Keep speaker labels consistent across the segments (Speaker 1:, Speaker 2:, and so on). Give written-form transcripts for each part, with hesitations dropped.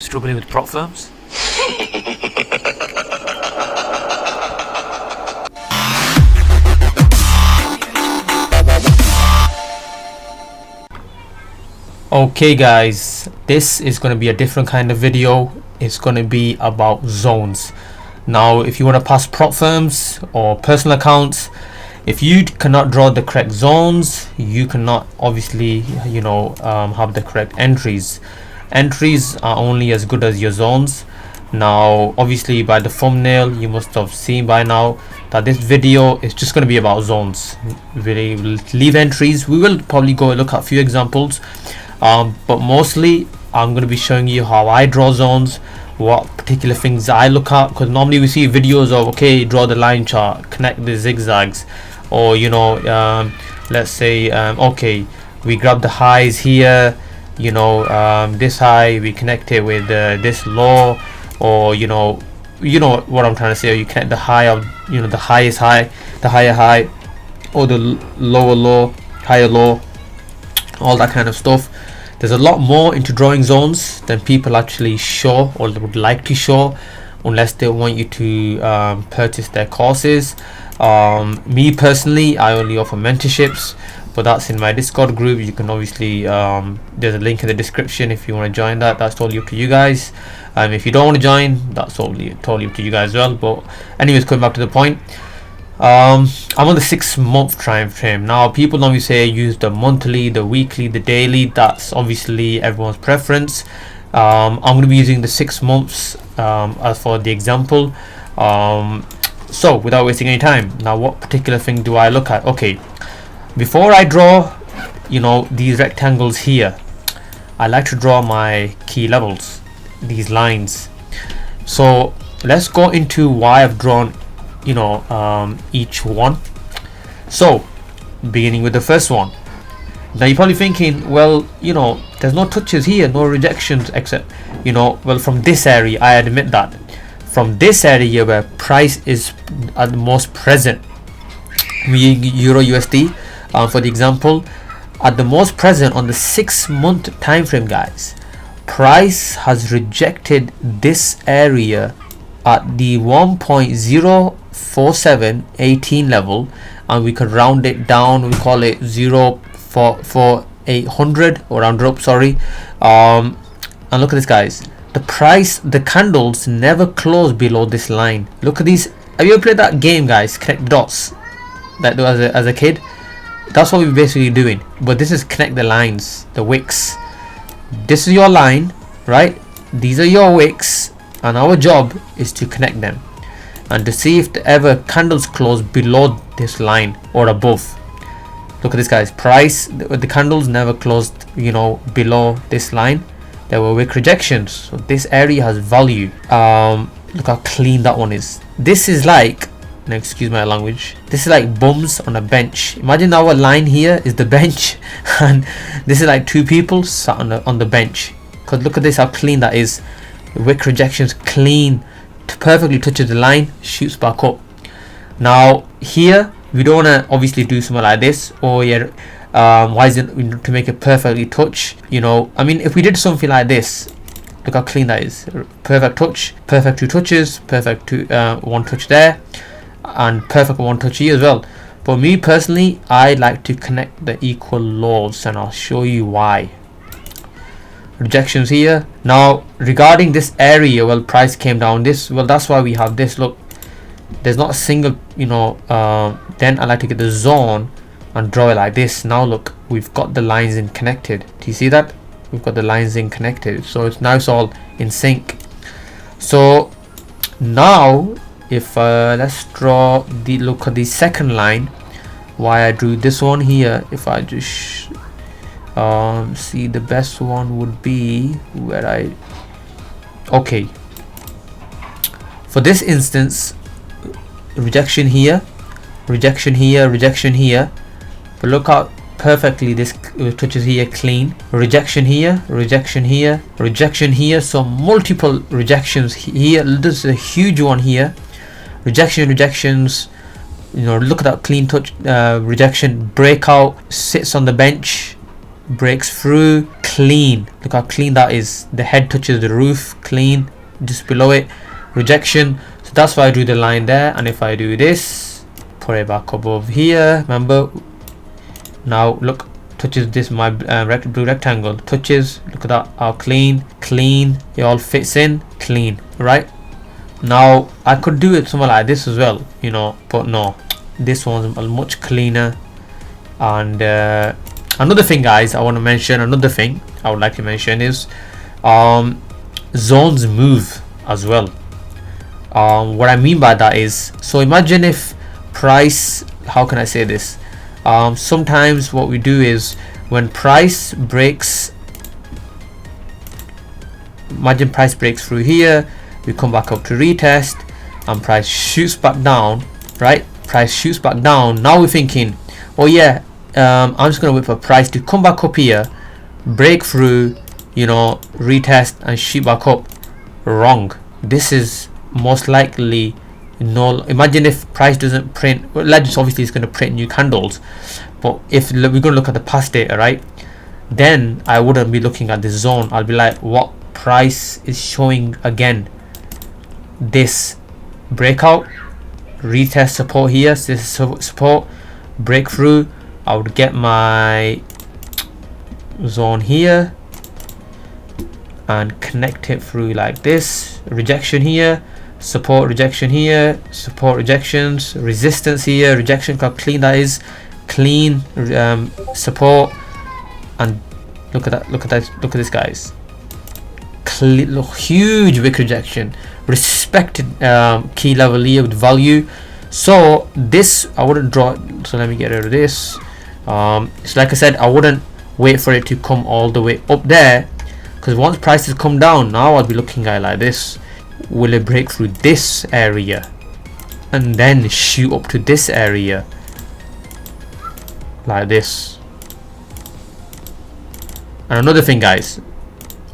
Speaker 1: Struggling with prop firms?
Speaker 2: Okay guys, this is going to be a different kind of video. It's going to be about zones. Now if you want to pass prop firms or personal accounts, if you cannot draw the correct zones, you cannot obviously have the correct entries. Entries are only as good as your zones. Now obviously by the thumbnail you must have seen by now that this video is just going to be about zones. We will leave entries. We will probably go look at a few examples, but mostly I'm going to be showing you how I draw zones, what particular things I look at, because normally we see videos of, okay, draw the line chart, connect the zigzags, or let's say okay, we grab the highs here, this high, we connect it with this low, or you know what I'm trying to say, or you connect the high of the highest high, the higher high, or the lower low, higher low, all that kind of stuff. There's a lot more into drawing zones than people actually show or they would like to show, unless they want you to purchase their courses. Me personally, I only offer mentorships, but that's in my Discord group. You can obviously there's a link in the description if you want to join that. That's totally up to you guys. If you don't want to join, that's totally up to you guys as well. But anyways, coming back to the point, I'm on the 6-month time frame. Now people normally say use the monthly, the weekly, the daily. That's obviously everyone's preference. I'm going to be using the 6 months as for the example. So without wasting any time, now what particular thing do I look at? Okay, before I draw these rectangles here, I like to draw my key levels, these lines. So let's go into why I've drawn each one. So beginning with the first one. Now you're probably thinking, well, there's no touches here, no rejections, except well, from this area, I admit that from this area where price is at the most present, Euro USD for the example, at the most present on the 6-month time frame, guys, price has rejected this area at the 1.04718 level, and we could round it down, we call it 0.4800 or round up, sorry. And look at this, guys, the candles never close below this line. Look at these. Have you ever played that game, guys, connect dots, that as a kid? That's what we're basically doing, but this is connect the lines, the wicks. This is your line, right? These are your wicks, and our job is to connect them and to see if ever candles close below this line or above. Look at this, guys, price, the candles never closed below this line. There were wick rejections, so this area has value. Look how clean that one is. This is like, excuse my language, this is like bums on a bench. Imagine our line here is the bench and this is like two people sat on the bench, because look at this, how clean that is. Wick rejections clean, perfectly touches the line, shoots back up. Now here we don't want to obviously do something like this, or why is it to make it perfectly touch? I mean, if we did something like this, look how clean that is. Perfect touch, perfect 2 touches, perfect 1 touch there, and perfect 1 touch here as well. For me personally, I like to connect the equal lows, and I'll show you why. Rejections here. Now regarding this area, well, price came down this, well, that's why we have this. Look, there's not a single then I like to get the zone and draw it like this. Now look, we've got the lines in connected. Do you see that? We've got the lines in connected, so it's now it's all in sync. So now if let's draw look at the second line, why I drew this one here. If I just see, the best one would be where okay, for this instance, rejection here, rejection here, rejection here, but look how perfectly this touches here, clean. Rejection here, rejection here, rejection here, so multiple rejections here. There's a huge one here, rejections, look at that clean touch. Rejection, breakout, sits on the bench, breaks through, clean. Look how clean that is. The head touches the roof, clean. Just below it, rejection. So that's why I drew the line there. And if I do this, put it back above here, remember, now look, touches this, my blue rectangle touches. Look at that, how clean, clean, it all fits in, clean, right? Now I could do it somewhere like this as well, you know, but no, this one's much cleaner. And another thing, guys, I want to mention, another thing I would like to mention is zones move as well. What I mean by that is, so imagine if price, how can I say this, sometimes what we do is when price breaks, imagine price breaks through here, we come back up to retest and price shoots back down, right? Price shoots back down. Now we're thinking, oh yeah, I'm just gonna wait for price to come back up here, break through, you know, retest and shoot back up. Wrong. This is most likely no. Imagine if price doesn't print, well, Legends obviously is going to print new candles, but if we're going to look at the past data, right, then I wouldn't be looking at this zone. I'll be like, what price is showing again? This breakout, retest support here, this is support, breakthrough. I would get my zone here and connect it through like this, rejection here, support, rejection here, support, rejections, resistance here, rejection. Look how clean that is, clean, support, and look at that, look at that, look at this, guys, look, huge wick rejection, respected key level here with value. So this I wouldn't draw, so let me get rid of this. So like I said, I wouldn't wait for it to come all the way up there, because once prices come down, now I'll be looking at it like this. Will it break through this area and then shoot up to this area like this? And another thing, guys,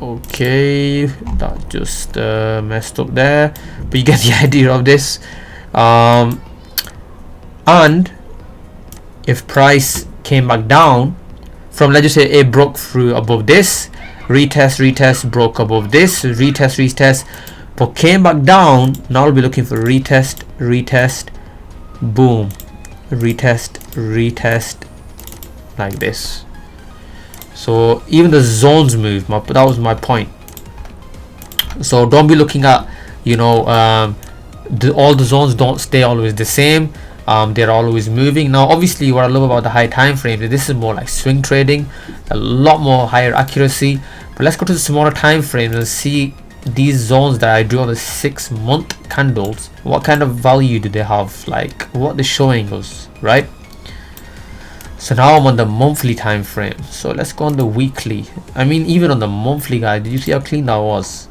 Speaker 2: okay, that just messed up there, but you get the idea of this. And if price came back down from, let's just say it broke through above this, retest, retest, broke above this, retest, retest, but came back down, now I'll be looking for retest, retest, boom, retest, retest, like this. So even the zones move, that was my point. So don't be looking at, you know, all the zones don't stay always the same. They're always moving. Now obviously what I love about the high time frame is this is more like swing trading, a lot more higher accuracy. But let's go to the smaller time frames and see these zones that I drew on the 6-month candles, what kind of value do they have, like what they're showing us, right? So now I'm on the monthly time frame, so let's go on the weekly. I mean, even on the monthly, guys, did you see how clean that was?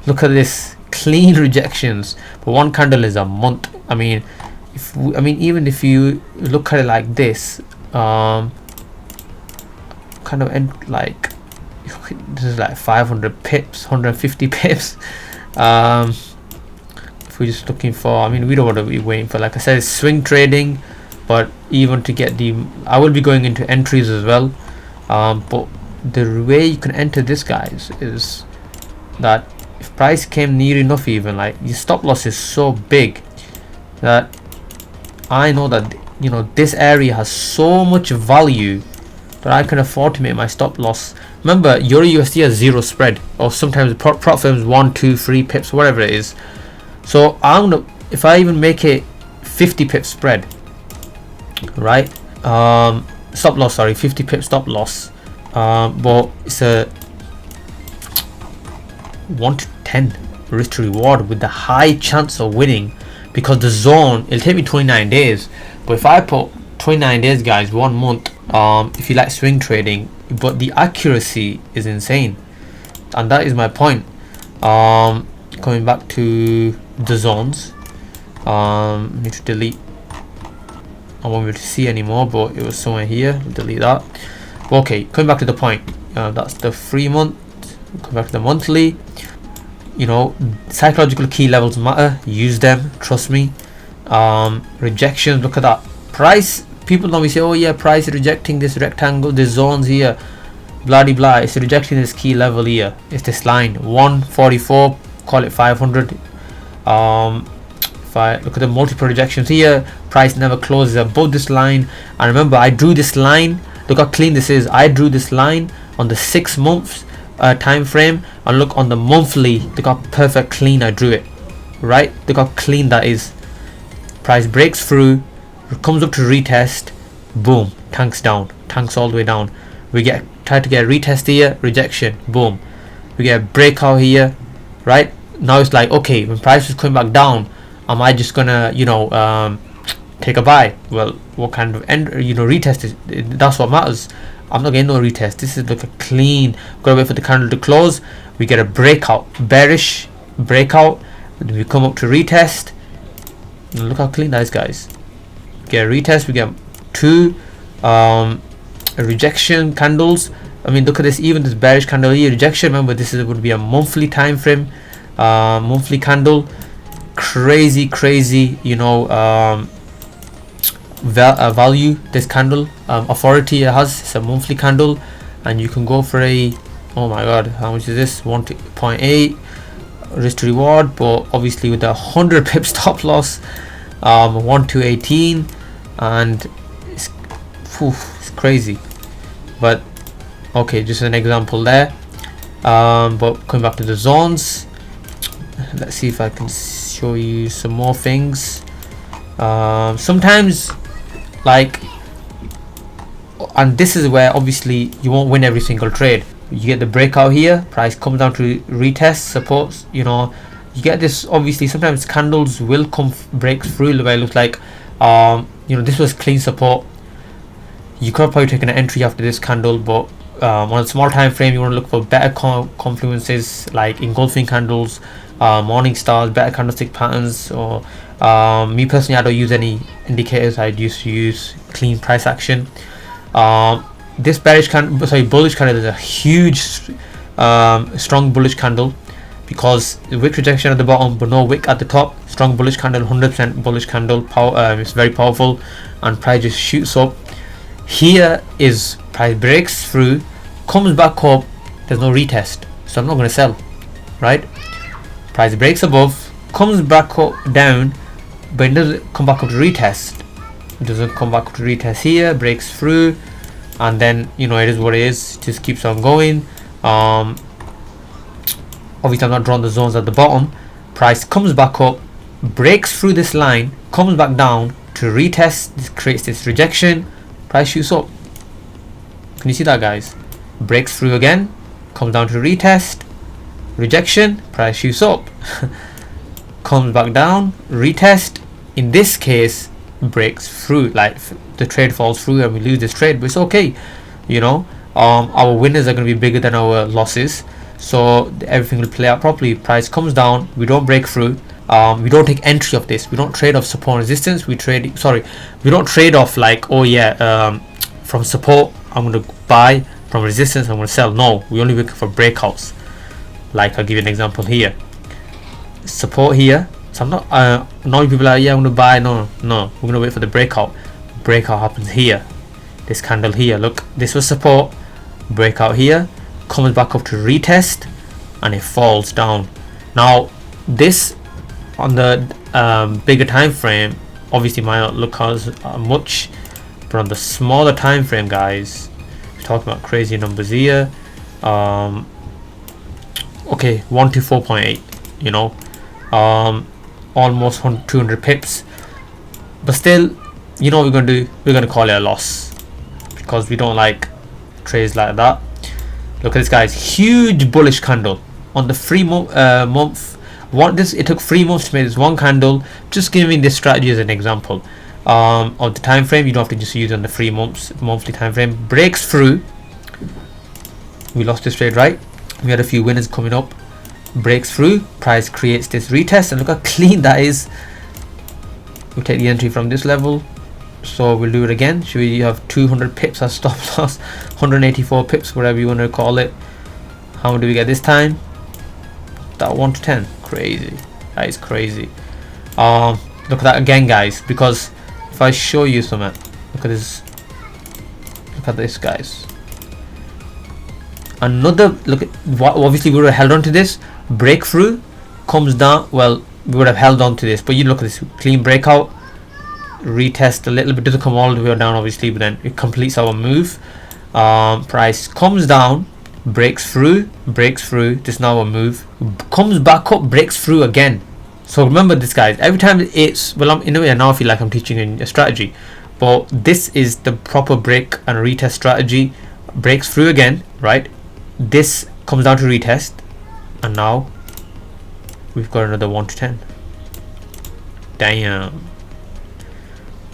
Speaker 2: Look at this, clean rejections, but one candle is a month. I mean, even if you look at it like this, kind of end like this is like 500 pips, 150 pips. If we're just looking for, I mean, we don't want to be waiting for, like I said, it's swing trading, but even to get the, I will be going into entries as well. But the way you can enter this, guys, is that if price came near enough, even like your stop loss is so big that I know that, you know, this area has so much value that I can afford to make my stop loss. Remember, Euro USD has zero spread, or sometimes prop firms 1, 2, 3 pips, whatever it is. So I'm gonna, if I even make it 50 pip spread, right? Stop loss, sorry, 50 pip stop loss. But it's a 1 to 10 risk to reward with the high chance of winning, because the zone, it'll take me 29 days. But if I put 29 days, guys, 1 month, if you like swing trading, but the accuracy is insane, and that is my point. Coming back to the zones, need to delete, I won't be able to see anymore, but it was somewhere here, delete that. Okay, coming back to the point, that's the 3 month. Come back to the monthly. You know, psychological key levels matter, use them, trust me. Rejections, look at that, price people normally say, oh yeah, price is rejecting this rectangle, this zones here, blah de blah. It's rejecting this key level here. It's this line 144, call it 500. If I look at the multiple rejections here, price never closes above this line. And remember, I drew this line. Look how clean this is. I drew this line on the 6 months time frame, and look on the monthly. Look how perfect clean I drew it. Right? Look how clean that is. Price breaks through, comes up to retest, boom, tanks down, tanks all the way down. We try to get a retest here, rejection, boom. We get a breakout here, right? Now it's like, okay, when price is coming back down, am I just gonna, take a buy? Well, what kind of retest is? That's what matters. I'm not getting no retest. This is like a clean. Gotta wait for the candle to close. We get a breakout, bearish breakout. Then we come up to retest. And look how clean that is, guys. Get a retest. We get 2 rejection candles. I mean, look at this. Even this bearish candle here, rejection. Remember, this would be a monthly time frame, monthly candle. Crazy, value this candle, authority it has. It's a monthly candle, and you can go for a, oh my god, how much is this? 1.8 risk to reward, but obviously with a 100 pip stop loss, 1 to 18, and it's crazy. But okay, just an example there. But coming back to the zones, let's see if I can show you some more things. Sometimes, like, and this is where obviously you won't win every single trade. You get the breakout here, price comes down to retest, supports, you get this. Obviously sometimes candles will break through the way it looks like, this was clean support. You could have probably taken an entry after this candle, but on a small time frame you want to look for better confluences, like engulfing candles, morning stars, better candlestick patterns. Or me personally, I don't use any indicators. I just use clean price action. This bullish candle is a huge strong bullish candle, because the wick rejection at the bottom but no wick at the top. Strong bullish candle, 100% bullish candle. It's very powerful, and price just shoots up. Here is price breaks through, comes back up, there's no retest, so I'm not going to sell, right? Price breaks above, comes back up down, but it doesn't come back up to retest. It doesn't come back up to retest here, breaks through, and then it is what it is. It just keeps on going. Obviously I'm not drawing the zones at the bottom. Price comes back up, breaks through this line, comes back down to retest. This creates this rejection, price shoots up. Can you see that, guys? Breaks through again, comes down to retest, rejection, price shoots up. Comes back down, retest. In this case, breaks through, like the trade falls through and we lose this trade, but it's okay. Our winners are going to be bigger than our losses, so everything will play out properly. Price comes down, we don't break through, we don't take entry of this, we don't trade off support and resistance. We don't trade off like, oh yeah, from support I'm going to buy, from resistance I'm going to sell. No, we only look for breakouts. Like I'll give you an example here. Support here, so I'm not knowing people are, yeah, I'm going to buy. No, we're going to wait for the breakout. Breakout happens here, this candle here. Look, this was support, breakout here, comes back up to retest, and it falls down. Now this on the bigger time frame obviously might not look as much, but on the smaller time frame, guys, we're talking about crazy numbers here. Okay, 1 to 4.8, almost 200 pips, but still, what we're going to do? We're going to call it a loss, because we don't like trades like that. Look at this, guys, huge bullish candle on the 3 month. It took 3 months to make this one candle. Just giving this strategy as an example of the time frame. You don't have to just use it on the 3 months monthly time frame. Breaks through. We lost this trade, right? We had a few winners coming up. Breaks through, price creates this retest, and look how clean that is. We'll take the entry from this level, so we'll do it again. Should we have 200 pips as stop loss, 184 pips, whatever you want to call it. How much do we get this time? That 1 to 10. Crazy. That is crazy. Look at that again, guys, because if I show you something, look Look at this. Look at this, guys. Another look at what, obviously we would have held on to this. Breakthrough comes down. Well, we would have held on to this, but you look at this clean breakout. Retest a little bit, doesn't come all the way down obviously, but then it completes our move. Price comes down, breaks through. This is now a move, comes back up, breaks through again. So remember this, guys, every time it's, well, I'm in a way now I feel like I'm teaching a strategy, but this is the proper break and retest strategy. Breaks through again, right? This comes down to retest, and now we've got another 1 to 10. Damn.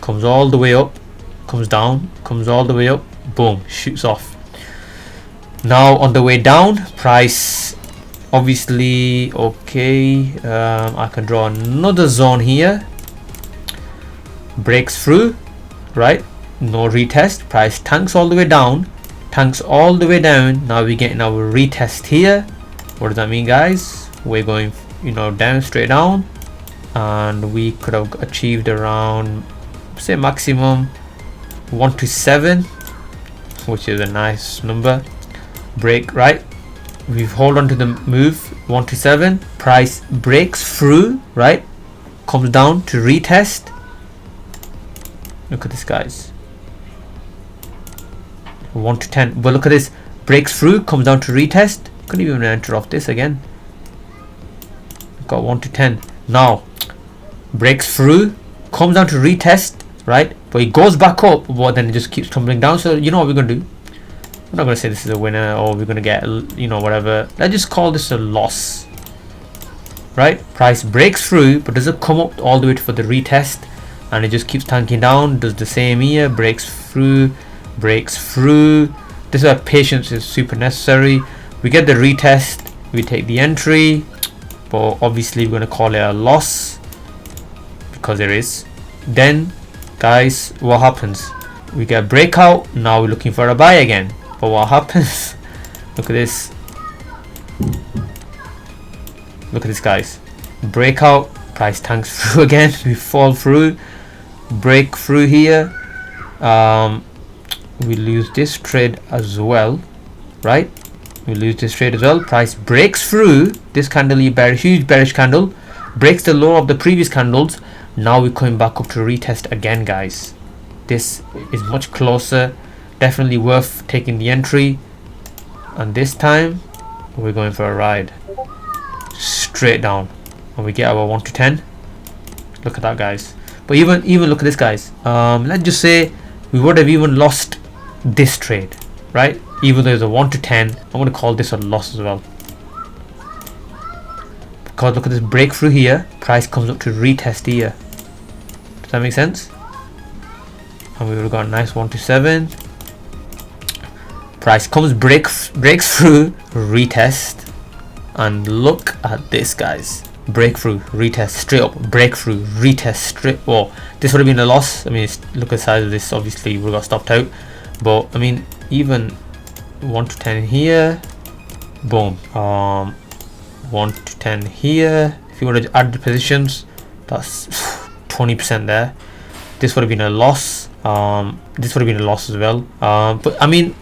Speaker 2: Comes all the way up, comes down, comes all the way up, boom, shoots off. Now on the way down, price obviously, okay, I can draw another zone here. Breaks through, right? No retest. Price tanks all the way down, tanks all the way down. Now we're getting our retest here. What does that mean, guys? We're going, you know, down, straight down, and we could have achieved around, say, maximum 1 to 7, which is a nice number. Break, right? We hold on to the move 1 to 7. Price breaks through, right? Comes down to retest. Look at this, guys. 1 to 10. But look at this. Breaks through, comes down to retest. Couldn't even enter off this again. Got 1 to 10. Now breaks through, comes down to retest, right? But it goes back up, but then it just keeps tumbling down. So you know what we're gonna do? We're not gonna say this is a winner or we're gonna get, you know, whatever. Let's just call this a loss, right? Price breaks through, but doesn't come up all the way for the retest, and it just keeps tanking down. Does the same here. Breaks through, breaks through. This is where patience is super necessary. We get the retest, we take the entry, but obviously we're gonna call it a loss because there is. Then, guys, what happens? We get a breakout. Now we're looking for a buy again. But what happens? Look at this. Look at this, guys. Breakout. Price tanks through again. We fall through. Break through here. We lose this trade as well, right? We lose this trade as well. Price breaks through this candle, huge bearish candle, breaks the low of the previous candles. Now we're coming back up to retest again, guys. This is much closer, definitely worth taking the entry, and this time we're going for a ride straight down, and we get our 1 to 10. Look at that, guys. But even look at this, guys. Let's just say we would have even lost this trade, right? Even though there's a 1 to 10, I'm going to call this a loss as well, because look at this breakthrough here. Price comes up to retest here. Does that make sense? And we would have got a nice 1 to 7. Price comes, breaks through, retest, and look at this, guys. Breakthrough, retest, straight up, breakthrough, retest, straight. Well, this would have been a loss. I mean, look at the size of this. Obviously, we got stopped out. But I mean, even 1 to 10 here, boom. 1 to 10 here. If you want to add the positions, that's 20% there. This would have been a loss. This would have been a loss as well. But I mean,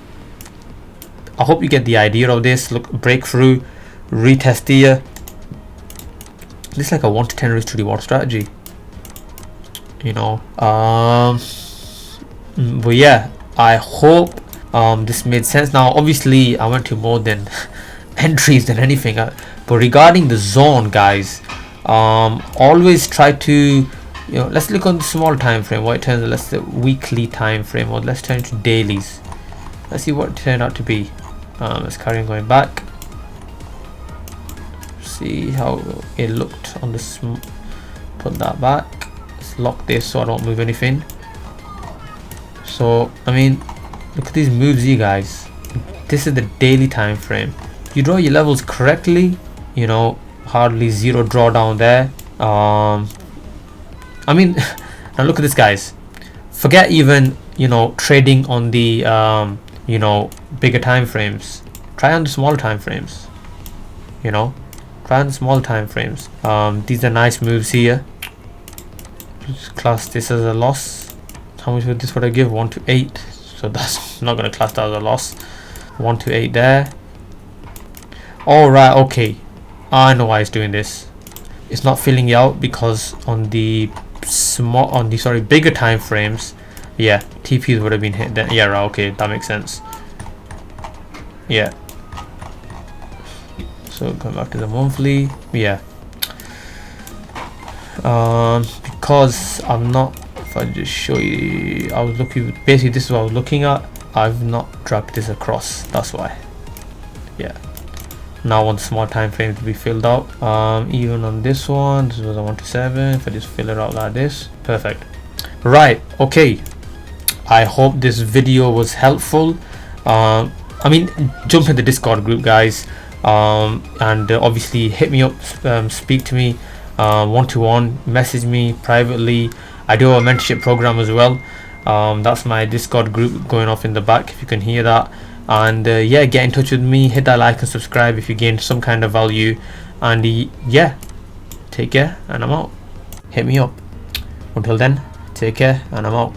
Speaker 2: I hope you get the idea of this. Look, breakthrough, retest here. This is like a 1 to 10 risk to reward strategy, you know. But yeah, I hope this made sense. Now obviously I went to more than entries than anything, but regarding the zone, guys, always try to, you know, let's look on the small time frame. What it turns, let's say weekly time frame, or let's turn to dailies. Let's see what it turned out to be. Let's carry on going back. See how it looked on this. Put that back. Let's lock this so I don't move anything. So I mean, look at these moves, you guys. This is the daily time frame. You draw your levels correctly, you know, hardly zero drawdown there. I mean, now look at this, guys. Forget even, you know, trading on the you know, bigger time frames. Try on the smaller time frames, you know. Try on the small time frames. These are nice moves here. Just class this as a loss. how much would this would I give? 1 to 8, so that's not going to class that as a loss. 1 to 8 there. All right, okay, I know why it's doing this. It's not filling out because on the bigger time frames, yeah, TPs would have been hit then. Yeah, right, okay, that makes sense. Yeah, so come back to the monthly. Yeah, because I'm not, if I just show you, I was looking, basically this is what I was looking at. I've not dragged this across, that's why. Yeah, now I want small time frame to be filled out. Even on this one, this was a 1 to 7. If I just fill it out like this, perfect. Right, okay, I hope this video was helpful. I mean, jump in the Discord group, guys, and obviously hit me up, speak to me one-to-one, message me privately. I do a mentorship program as well. That's my Discord group going off in the back, if you can hear that. And yeah, get in touch with me, hit that like and subscribe if you gained some kind of value. And yeah, take care, and I'm out. Hit me up. Until then, take care, and I'm out.